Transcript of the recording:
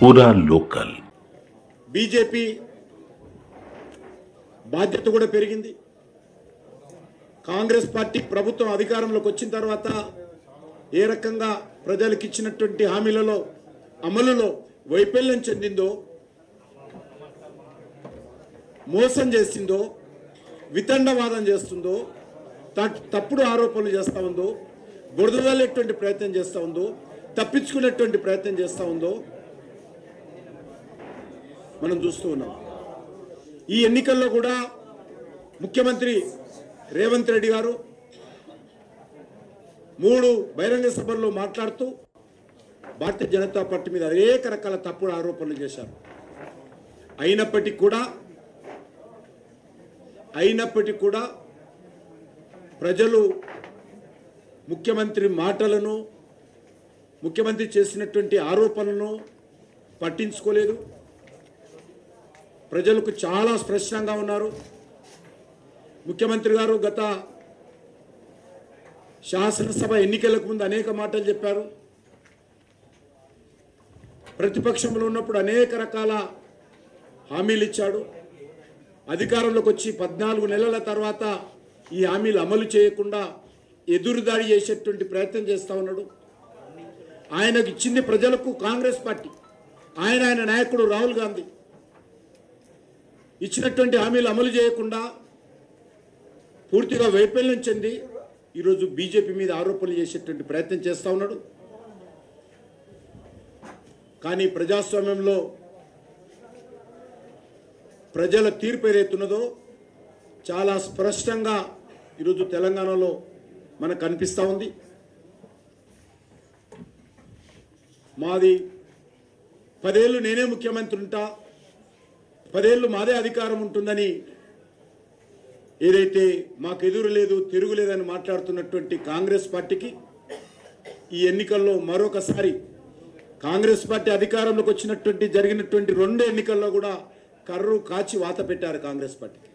పూరా local. BJP బాధ్యత కూడా పెరిగింది. కాంగ్రెస్ పార్టీ ప్రభుత్వం అధికారంలోకి వచ్చిన తర్వాత ఏ రకంగా ప్రజలకు ఇచ్చినటువంటి హామీలలో అమలులో వైఫల్యం చెందిందో, మోసం చేసిందో, వితండవాదం చేస్తుందో, తప్పుడు ఆరోపణలు చేస్తూ ఉందో, బురదలేటువంటి ప్రయత్నం చేస్తూ ఉందో, తప్పించుకునేటువంటి ప్రయత్నం చేస్తూ ఉందో మనం చూస్తూ ఉన్నాం. ఈ ఎన్నికల్లో కూడా ముఖ్యమంత్రి రేవంత్ రెడ్డి గారు 3 బహిరంగ సభల్లో మాట్లాడుతూ భారతీయ జనతా పార్టీ మీద అనేక రకాల తప్పుడు ఆరోపణలు చేశారు. అయినప్పటికీ కూడా ప్రజలు ముఖ్యమంత్రి మాటలను, ముఖ్యమంత్రి చేసినటువంటి ఆరోపణలను పట్టించుకోలేదు. ప్రజలకు చాలా స్పష్టంగా ఉన్నారు. ముఖ్యమంత్రి గారు గత శాసనసభ ఎన్నికలకు ముందు అనేక మాటలు చెప్పారు. ప్రతిపక్షంలో ఉన్నప్పుడు అనేక రకాల హామీలు ఇచ్చాడు. అధికారంలోకి వచ్చి 14 నెలల తర్వాత ఈ హామీలు అమలు చేయకుండా ఎదురుదాడి చేసేటువంటి ప్రయత్నం చేస్తూ ఉన్నాడు. ఆయనకు ఇచ్చింది ప్రజలకు కాంగ్రెస్ పార్టీ, ఆయన నాయకుడు రాహుల్ గాంధీ ఇచ్చినటువంటి హామీలు అమలు చేయకుండా పూర్తిగా వైఫల్యం చెంది ఈరోజు బీజేపీ మీద ఆరోపణలు చేసేటువంటి ప్రయత్నం చేస్తూ ఉన్నాడు. కానీ ప్రజాస్వామ్యంలో ప్రజల తీర్పు ఏదైతున్నదో చాలా స్పష్టంగా ఈరోజు తెలంగాణలో మనకు కనిపిస్తూ ఉంది. మాది 10 ఏళ్ళు నేనే ముఖ్యమంత్రి ఉంటా, 10 ఏళ్ళు మాదే అధికారం ఉంటుందని ఏదైతే మాకు ఎదురు లేదు, తిరుగులేదని మాట్లాడుతున్నటువంటి కాంగ్రెస్ పార్టీకి ఈ ఎన్నికల్లో మరొకసారి కాంగ్రెస్ పార్టీ అధికారంలోకి వచ్చినటువంటి జరిగినటువంటి 2 ఎన్నికల్లో కూడా కర్రు కాచి వాత పెట్టారు కాంగ్రెస్ పార్టీకి.